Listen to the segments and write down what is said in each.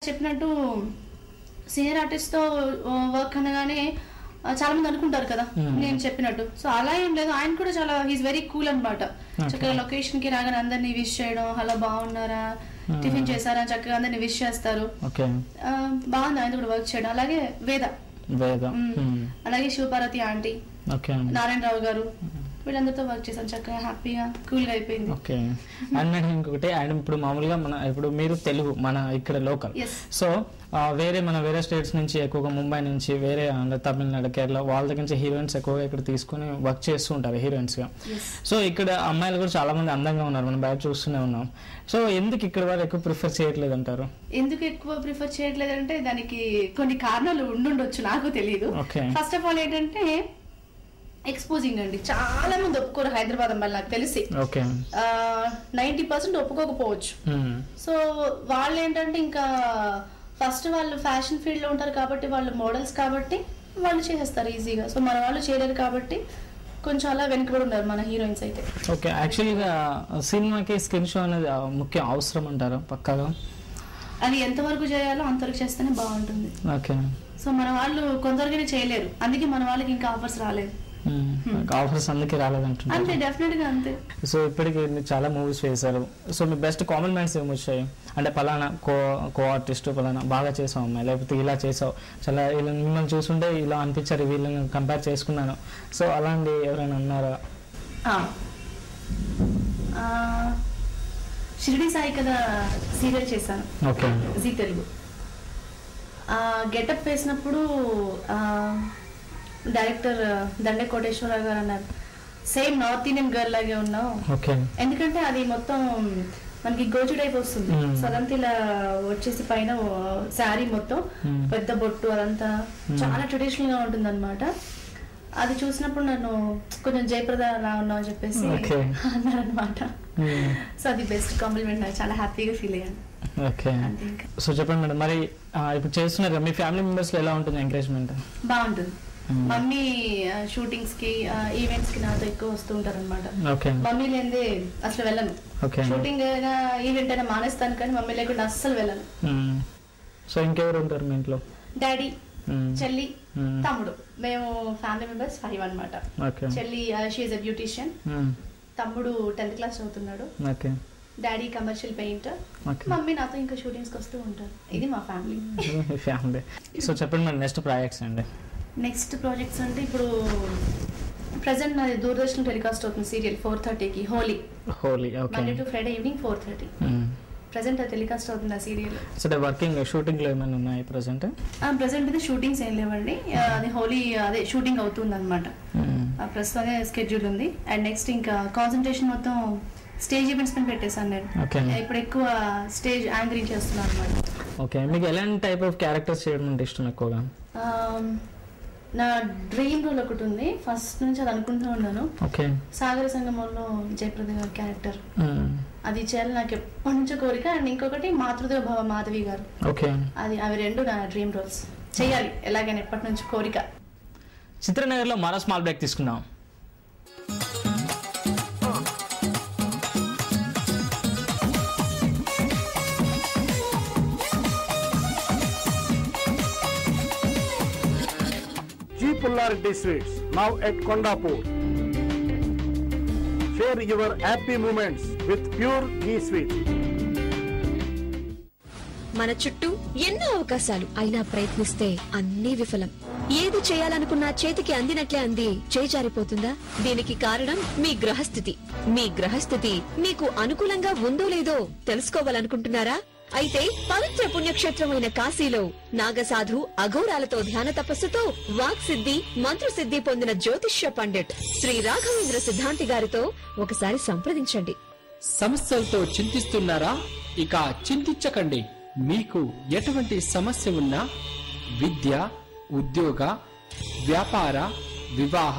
చెప్పినట్టు senior artist తో work అనగానే చాలా మంది అనుకుంటారు కదా నేను చెప్పినట్టు. సో అలా ఏం లేదు, ఆయన కూడా చాలా హీస్ వెరీ కూల్ అనమాట. చక్కగా లొకేషన్ కి రాగానే అందరినీ విష్ చేయడం, హలో బాగున్నారా, టిఫిన్ చేశారా, చక్కగా అందరినీ విష్ చేస్తారు. బాగుంది ఆయన కూడా వర్క్ చేయడం. అలాగే వేద, అలాగే శివపార్వతి ఆంటీ, నారాయణరావు గారు, వీళ్ళందరితో వర్క్ చేశాను. చక్కగా హ్యాపీగా కూల్ గా అయిపోయింది. ఓకే. అండ్ మేడం ఇంకొకటి, అండ్ ఇప్పుడు మామూలుగా ఇప్పుడు మీరు తెలుగు మన ఇక్కడ లోకల్, సో వేరే స్టేట్స్ నుంచి ఎక్కువగా ముంబై నుంచి వేరే తమిళనాడు, కేరళ వాళ్ళ దగ్గర నుంచి హీరోయిన్స్ ఎక్కువగా ఇక్కడ తీసుకుని వర్క్ చేస్తూ ఉంటారు హీరోయిన్స్ గా. సో ఇక్కడ అమ్మాయిలు కూడా చాలా మంది అందంగా ఉన్నారు, మనం బయట చూస్తూనే ఉన్నాం. సో ఎందుకు ఇక్కడ వాళ్ళు ఎక్కువ ప్రిఫర్ చేయట్లేదు అంటారు? ఎందుకు ఎక్కువ ప్రిఫర్ చేయట్లేదు అంటే దానికి కొన్ని కారణాలు ఉండుండొచ్చు, నాకు తెలియదు. ఫస్ట్ ఆఫ్ ఆల్ ఏంటంటే ఎక్స్పోజింగ్ అండి. చాలా మంది ఒప్పుకోరు హైదరాబాద్ అమ్మాయిలు, నాకు తెలిసి 90% ఒప్పుకోకపోవచ్చు. సో వాళ్ళు ఏంటంటే ఇంకా ఫస్ట్ వాళ్ళు ఫ్యాషన్ ఫీల్డ్ లో ఉంటారు కాబట్టి, వాళ్ళు మోడల్స్ కాబట్టి వాళ్ళు చేసేస్తారు ఈజీగా. సో మన వాళ్ళు చేయలేరు కాబట్టి కొంచెం అలా వెనుకబడి ఉన్నారు మన హీరోయిన్స్ అయితే. ఓకే. యాక్చువల్గా సినిమాకి స్కిన్ షో అనేది ముఖ్యం అవసరం అంటారు పక్కాగా? అది ఎంతవరకు చేయాలో అంతవరకు చేస్తేనే బాగుంటుంది. ఓకే. సో మన వాళ్ళు కొంతవరకునే చేయలేరు, అందుకే మన వాళ్ళకి ఇంకా ఆఫర్స్ రాలేదు. ఆఫర్స్ అందుకే రాలేదంటున్నారు. అంతే, డెఫినెట్ గా అంతే. సో ఇప్పటికి చాలా మూవీస్ చేశారు. సో మీ బెస్ట్ కాంప్లిమెంట్స్ ఏమి వచ్చాయి అంటే పలానా కో ఆర్టిస్ట్ పలానా బాగా చేసావు అమ్మాయి, లేకపోతే ఇలా చేసావు, చాలా ఇలా మిమ్మల్ని చూస్తుంటే ఇలా అనిపించారు, వీళ్ళని కంపేర్ చేసుకున్నాను, సో అలాంటి ఎవరైనా ఉన్నారా? షిరిడి సాయి కదా సీరియల్ చేశాను. ఓకే. జీ తెలుగు. గెటప్ వేసినప్పుడు డైరెక్టర్ దండే కోటేశ్వరరావు గారు అన్నారు, సేమ్ నార్త్ ఇండియన్ గర్ల్ లాగే ఉన్నావు. ఎందుకంటే అది మొత్తం మనకి గోజు టైప్ వస్తుంది. సో అదంతా ఇలా వచ్చేసి పైన శారీ మొత్తం పెద్ద బొట్టు అదంతా చాలా ట్రెడిషనల్ గా ఉంటుంది అనమాట. అది చూసినప్పుడు నన్ను కొంచెం జయప్రద అలా ఉన్నావు అని చెప్పేసి అన్నారనమాట. సో అది బెస్ట్ కాంప్లిమెంట్, నాకు చాలా హ్యాపీగా ఫీల్ అయ్యాను. ఓకే. సో చెప్పండి మేడం, మరి ఇప్పుడు చేస్తున్నారు మీ ఫ్యామిలీ మెంబర్స్ లో ఎలా ఉంటుంది ఎంకరేజ్మెంట్? బాగుంటుంది. మమ్మీ షూటింగ్స్ కి ఈవెంట్స్ కి నాతో ఎక్కువ వస్తూ ఉంటారు అనమాట. మమ్మీ లేదే అసలు వెళ్ళను. షూటింగ్ అయినా ఈవెంట్ అయినా మానేస్తాను, కానీ మమ్మీ లేకుండా అస్సలు వెళ్ళను. సో ఇంకెవరు ఉంటారు మీ ఇంట్లో? డాడీ, చెల్లి, తమ్ముడు. మేము ఫ్యామిలీ మెంబర్స్ 5 అనమాట. చెల్లి షీ ఈజ్ ఎ బ్యూటీషియన్, తమ్ముడు 10th క్లాస్ చదువుతున్నాడు, డాడీ కమర్షియల్ పెయింటర్, మమ్మీ నాతో ఇంకా షూటింగ్స్ కి వస్తూ ఉంటారు. ఇది మా ఫ్యామిలీ. సో చెప్పండి మరి నెక్స్ట్ ప్రాజెక్ట్స్ అండి. నెక్స్ట్ ప్రాజెక్ట్స్ అంటే ఇప్పుడు ప్రెసెంట్ నాది దూరదర్శన్ టెలికాస్ట్ అవుతుంది సీరియల్ 4:30కి హోలీ. Monday to Friday evening 4:30 present అది టెలికాస్ట్ అవుతుంది ఆ సీరియల్. సో వర్కింగ్ షూటింగ్ లో ఏమైనా ఉన్నాయి ప్రెసెంట్? ప్రెసెంట్ అయితే షూటింగ్స్ ఏం లేవండి, అది హోలీ అదే షూటింగ్ అవుతుంది అనమాట. ప్రస్తుతం అదే స్కెడ్యూల్ ఉంది. అండ్ నెక్స్ట్ ఇంకా కాన్సన్ట్రేషన్ మొత్తం స్టేజ్ ఈవెంట్స్ పైన పెట్టేసాను నేను. ఇప్పుడు ఎక్కువ స్టేజ్ యాంకరింగ్ చేస్తున్నాను అనమాట. ఓకే. మీకు ఎలాంటి టైప్ ఆఫ్ క్యారెక్టర్స్ చేయడం అంటే ఇష్టం ఎక్కువగా? నా డ్రీమ్ రోల్ ఒకటి ఉంది, ఫస్ట్ నుంచి అది అనుకుంటూ ఉన్నాను. సాగర సంగమంలో జయప్రద గారి క్యారెక్టర్, అది చేయాలి నాకు ఎప్పటి నుంచో కోరిక. అండ్ ఇంకొకటి మాతృదేవ భవ మాధవి గారు, అవి 2 నా డ్రీమ్ రోల్స్, చేయాలి ఎలాగైనా ఎప్పటి నుంచి కోరిక. చిత్రనగర్ లో మరో స్మాల్ బ్రేక్ తీసుకున్నాం. Pullarity Sweets, now at Kondapur. Share your happy moments with pure ghee sweets. మన చుట్టూ ఎన్నో అవకాశాలు, అయినా ప్రయత్నిస్తే అన్నీ విఫలం. ఏది చేయాలనుకున్నా చేతికి అందినట్లే అంది చేజారిపోతుందా? దీనికి కారణం మీ గ్రహస్థితి. మీ గ్రహస్థితి మీకు అనుకూలంగా ఉందో లేదో తెలుసుకోవాలనుకుంటున్నారా? అయితే పవిత్ర పుణ్యక్షేత్రమైన కాశీలో నాగసాధు అఘోరాలతో ధ్యాన తపస్సుతో వాక్ సిద్ధి మంత్రసిద్ధి పొందిన జ్యోతిష్య పండిట్ శ్రీ రాఘవేంద్ర సిద్ధాంతి గారితో ఒకసారి సంప్రదించండి. సమస్యలతో చింతిస్తున్నారా? ఇక చింతించకండి. మీకు ఎటువంటి సమస్య ఉన్నా విద్య, ఉద్యోగ, వ్యాపార, వివాహ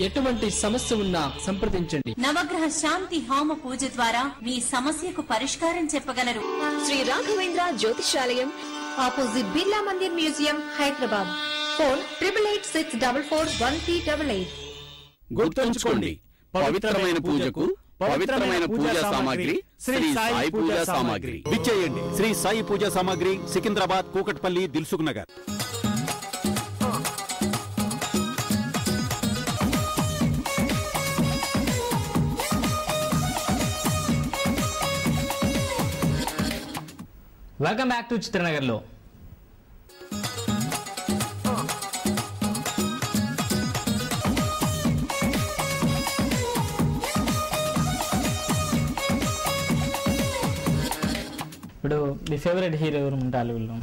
ఎటువంటి సమస్య ఉన్నా సంప్రదించండి. నవగ్రహ శాంతి హోమ పూజ ద్వారా మీ సమస్యకు పరిష్కారం చెప్పగలరు. Shri Raghavendra Jyothishalayam, opposite Birla Mandir museum, Hyderabad. Phone 8886441388. గుర్తుంచుకోండి, పవిత్రమైన పూజకు పవిత్రమైన పూజా సామాగ్రి శ్రీ సాయి పూజా సామాగ్రి. విచ్చేయండి Shri Sai Puja Samagri, Secunderabad, Kukatpally, Dilsukh Nagar. Welcome back to చిత్రనగర్లో. ఇప్పుడు మీ ఫేవరెట్ హీరో ఎవరు టాలీవుడ్లో?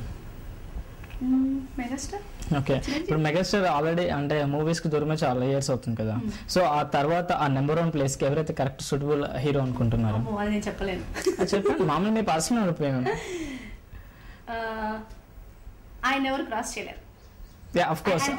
మెగాస్టార్. ఓకే, ఇప్పుడు మెగాస్టార్ ఆల్రెడీ అంటే మూవీస్ కి దూరమే చాలా ఇయర్స్ అవుతుంది కదా, సో ఆ తర్వాత ఆ నెంబర్ 1 ప్లేస్ కి ఎవరైతే కరెక్ట్ సూటబుల్ హీరో అనుకుంటున్నారు? నేను చెప్పలేను. చెప్పండి, మామూలు మీ పర్సనల్ ఒపీనియన్. ఆయన ఎవరు క్రాస్ చేయలేరు. Of course.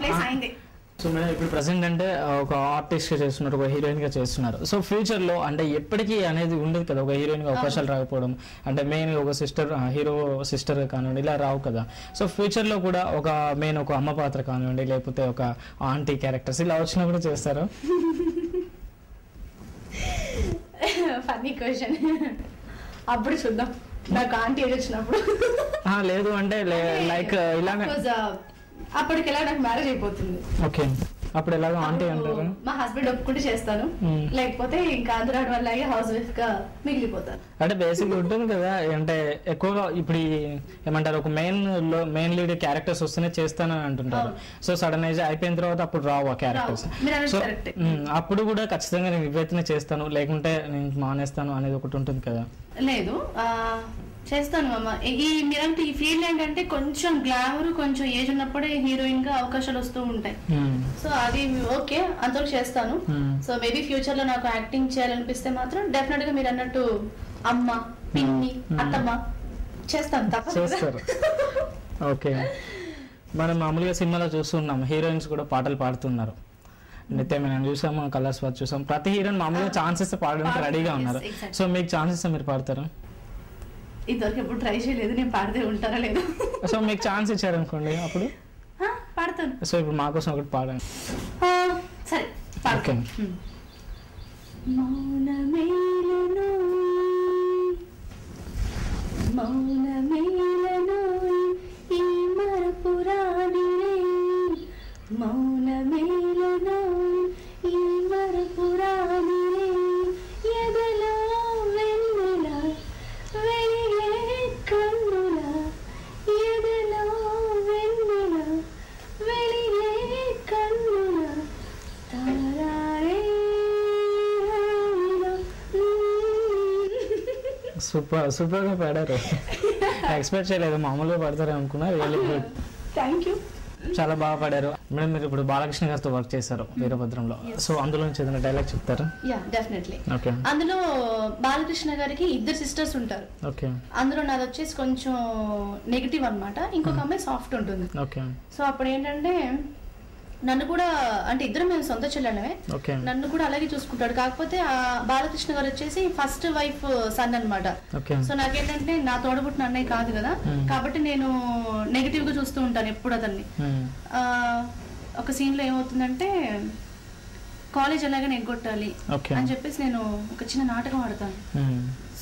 సో మేడం ఇప్పుడు ప్రెసెంట్ అంటే ఒక ఆర్టిస్ట్ గా చేస్తున్నారు, ఒక హీరోయిన్ గా చేస్తున్నారు. సో ఫ్యూచర్ లో అంటే ఎప్పటికీ అనేది ఉండదు కదా, ఒక హీరోయిన్ గా అవకాశాలు రాకపోవడం, అంటే మెయిన్ ఒక సిస్టర్ హీరో సిస్టర్ కానివ్వండి ఇలా రావు కదా. సో ఫ్యూచర్ లో కూడా ఒక మెయిన్ ఒక అమ్మ పాత్ర కానివ్వండి, లేకపోతే ఒక ఆంటీ క్యారెక్టర్స్ ఇలా వచ్చినా కూడా చేస్తారు? Funny question. అప్పుడు చూద్దాం, నాకు ఆంటీ ఏజ్ వచ్చినప్పుడు. లేదు అంటే లైక్ ఇలానే అప్పటికి ఎలా నాకు మ్యారేజ్ అయిపోతుంది. ఓకే, అప్పుడు ఎలాగో ఆంటీ అంటారు. మా హస్బెండ్ ఒప్పుకుంటే చేస్తాను, లేకపోతే ఇంకా ఆంధ్రాడు వల్ల హౌస్ వైఫ్ గా మిగిలిపోతాను. అంటే బేసిక్ ఉంటుంది కదా, అంటే ఎక్కువగా ఇప్పుడు ఏమంటారు ఒక మెయిన్ లీడ్ క్యారెక్టర్స్ వస్తేనే చేస్తానని అంటుంటారు. సో సడన్ ఏజ్ అయిపోయిన తర్వాత అప్పుడు రావు ఆ క్యారెక్టర్స్. సో అప్పుడు కూడా ఖచ్చితంగా నేను ఇవైతేనే చేస్తాను, లేకుంటే నేను మానేస్తాను అనేది ఒకటి ఉంటుంది కదా. లేదు, చేస్తాను అమ్మ. మీరంటే ఈ ఫీల్డ్ ఏంటంటే కొంచెం గ్లామర్, కొంచెం ఏజ్ ఉన్నప్పుడే హీరోయిన్ గా అవకాశాలు వస్తూ ఉంటాయి. సో అది ఓకే, అంతవరకు చేస్తాను. సో మేబీ ఫ్యూచర్ లో నాకు యాక్టింగ్ చేయాలనిపిస్తే మాత్రం డెఫినెట్ గా మీరు అన్నట్టు అమ్మ, పిన్ని, అత్తమ్మ చేస్తాను చేస్తారు. ఓకే, మనం మామూలుగా సినిమాలో చూస్తున్నాం హీరోయిన్స్ కూడా పాటలు పాడుతున్నారు. నిత్యమైన చూసాము, కలర్స్ వాచ్ చూసాం, ప్రతి హీరోయిన్ మామూలుగా ఛాన్సెస్ పాడడానికి రెడీగా ఉన్నారు. సో మీకు ఛాన్సెస్ మీరు పాడతారా? ఇదివరకు ఎప్పుడు ట్రై చేయలేదు, నేను పాడితే ఉంటారా లేదు. సో మీకు ఛాన్స్ ఇచ్చారనుకోండి అప్పుడు పాడతాను. సో ఇప్పుడు మా కోసం ఒకటి పాడండి. సరే, ఓకే. మౌనమేలను మౌనమేలను ఈ మరపురానిరే, మౌనమేలను ఈ మరపురానిరే, ఎదలో వెన్నెల వెలిగే కన్నుల, ఎదలో వెన్నెల వెలిగే కన్నుల, తారారే. సూపర్ గా పాడారు. ఎక్స్పెక్ట్ చేయలేదు, మామూలుగా పాడతారు అనుకున్నా. Really good, thank you. చాలా బాగా పాడారు మేడం. మీరు ఇప్పుడు బాలకృష్ణ గారితో వర్క్ చేశారు వీరభద్రంలో, సో అందులో ఏదైనా డైలాగ్ చెప్తారా? Yeah, definitely. ఓకే. అందులో బాలకృష్ణ గారికి 2 సిస్టర్స్ ఉంటారు. ఓకే. అందులో నాది వచ్చేసి కొంచెం నెగిటివ్ అన్నమాట, ఇంకొక అమ్మాయి సాఫ్ట్ ఉంటుంది. ఓకే. సో అప్పుడు ఏంటంటే నన్ను కూడా, అంటే ఇద్దరు మేము సొంత చెల్లెళ్ళమే, నన్ను కూడా అలాగే చూసుకుంటాడు. కాకపోతే ఆ బాలకృష్ణ గారు వచ్చేసి ఫస్ట్ వైఫ్ సన్ అన్నమాట. సో నాకేంటంటే నా తోడబుట్టిన అన్నయ్య కాదు కదా, కాబట్టి నేను నెగిటివ్ గా చూస్తూ ఉంటాను ఎప్పుడు అతన్ని. ఒక సీన్ లో ఏమవుతుందంటే కాలేజ్ ఎలాగైనా ఎగ్గొట్టాలి అని చెప్పేసి నేను ఒక చిన్న నాటకం ఆడతాను.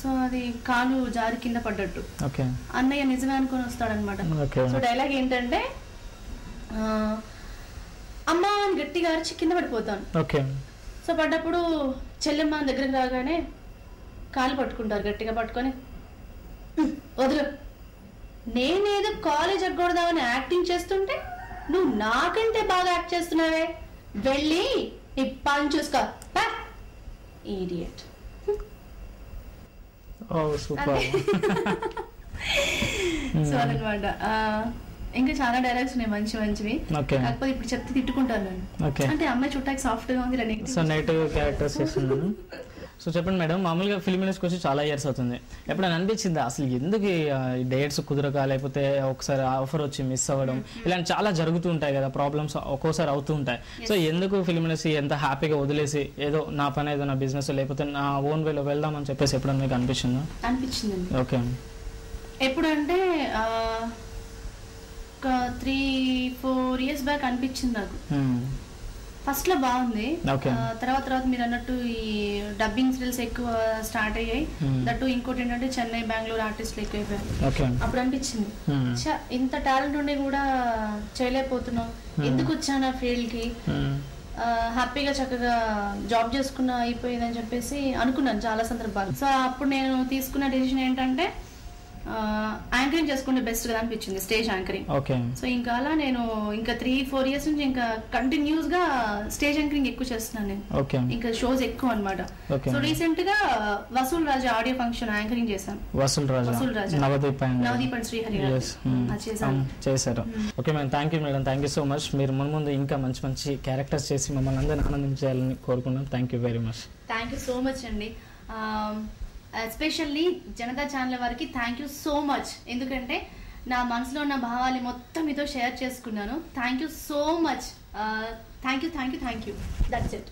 సో అది కాలు జారి కింద పడ్డట్టు అన్నయ్య నిజమే అనుకొని వస్తాడనమాట. సో డైలాగ్ ఏంటంటే అమ్మా అని గట్టిగా అరిచి కింద పడిపోతాను. సో పడ్డప్పుడు చెల్లెమ్మ దగ్గరికి రాగానే కాలు పట్టుకుంటారు, గట్టిగా పట్టుకొని వదులు, నేనేదో కాలేజ్ ఎగ్గొడదామని యాక్టింగ్ చేస్తుంటే నువ్వు నాకంటే బాగా యాక్ట్ చేస్తున్నావే, వెళ్ళి నీ పని చూసుకో, ఈడియట్. సో అదనమాట. ఇంకా చాలా డైలాగ్స్ ఉన్నాయి మంచి మంచివి, కాకపోతే ఇప్పుడు చెప్తే తిట్టుకుంటాను నేను. అంటే అమ్మాయి చుట్టాకి సాఫ్ట్ గా ఉంది, సో నెగటివ్ క్యారెక్టర్స్ చేస్తున్నాను. సో చెప్పండి మేడం, మామూలుగా ఫిల్మ్ ఇండస్ట్రీకి వచ్చి చాలా ఇయర్స్ అవుతుంది, ఎప్పుడైనా అనిపించిందా అసలు ఎందుకు డేట్స్ కుదరక, లేకపోతే ఒకసారి ఆఫర్ వచ్చి మిస్ అవ్వడం, ఇలాంటి చాలా జరుగుతూ ఉంటాయి కదా, ప్రాబ్లమ్స్ ఒక్కోసారి అవుతూ ఉంటాయి. సో ఎందుకు ఫిల్మ్ ఇండస్ట్రీ ఎంత హ్యాపీగా వదిలేసి ఏదో నా పని ఏదో నా బిజినెస్ లేకపోతే నా ఓన్ వేలో వెళ్దామని చెప్పేసి ఎప్పుడన్నా మీకు అనిపించిందా? అనిపించిందండి. ఓకే. ఎప్పుడంటే ఒక 3-4 years బ్యాక్ అనిపించింది నాకు. ఫస్ట్ లో బాగుంది. Okay. తర్వాత మీరు అన్నట్టు ఈ డబ్బింగ్ సీరియల్స్ ఎక్కువ స్టార్ట్ అయ్యాయి. దట్టు ఇంకోటి ఏంటంటే చెన్నై బెంగళూరు ఆర్టిస్టులు ఎక్కువైపోయారు. అప్పుడు అనిపించింది ఇంత టాలెంట్ ఉండి కూడా చేయలేకపోతున్నాం, ఎందుకు వచ్చాను ఆ ఫీల్డ్ కి, హ్యాపీగా చక్కగా జాబ్ చేసుకున్నా అయిపోయిందని చెప్పేసి అనుకున్నాను చాలా సందర్భాలు. సో అప్పుడు నేను తీసుకున్న డెసిషన్ ఏంటంటే యాంకరింగ్ చేసుకుంటే బెస్ట్ కదా అనిపించింది, స్టేజ్ యాంకరింగ్. సో ఇంకా అలా నేను ఇంకా 3-4 years నుంచి ఇంకా కంటిన్యూస్ గా స్టేజ్ యాంకరింగ్ ఎక్కువ చేస్తున్నాను నేను. ఇంకా షోస్ ఎక్కువ అన్నమాట. సో రీసెంట్ గా వసూల్ రాజా ఆడియో ఫంక్షన్ యాంకరింగ్ చేశాను. వసూల్ రాజా నవదీప్ అండ్ శ్రీహరి చేశారు. Okay madam, thank you madam, thank you so much. మీరు ముందు ఇంకా మంచి మంచి క్యారెక్టర్స్ చేసి మమ్మల్ని అందరినీ ఆనందించాలని కోరుకున్నాం. Thank you very much. Thank you so much అండి. ఎస్పెషల్లీ జనతా ఛానల్ వారికి థ్యాంక్ యూ సో మచ్. ఎందుకంటే నా మనసులో ఉన్న భావాలు మొత్తం మీతో షేర్ చేసుకున్నాను. Thank you so much. Thank you. That's it.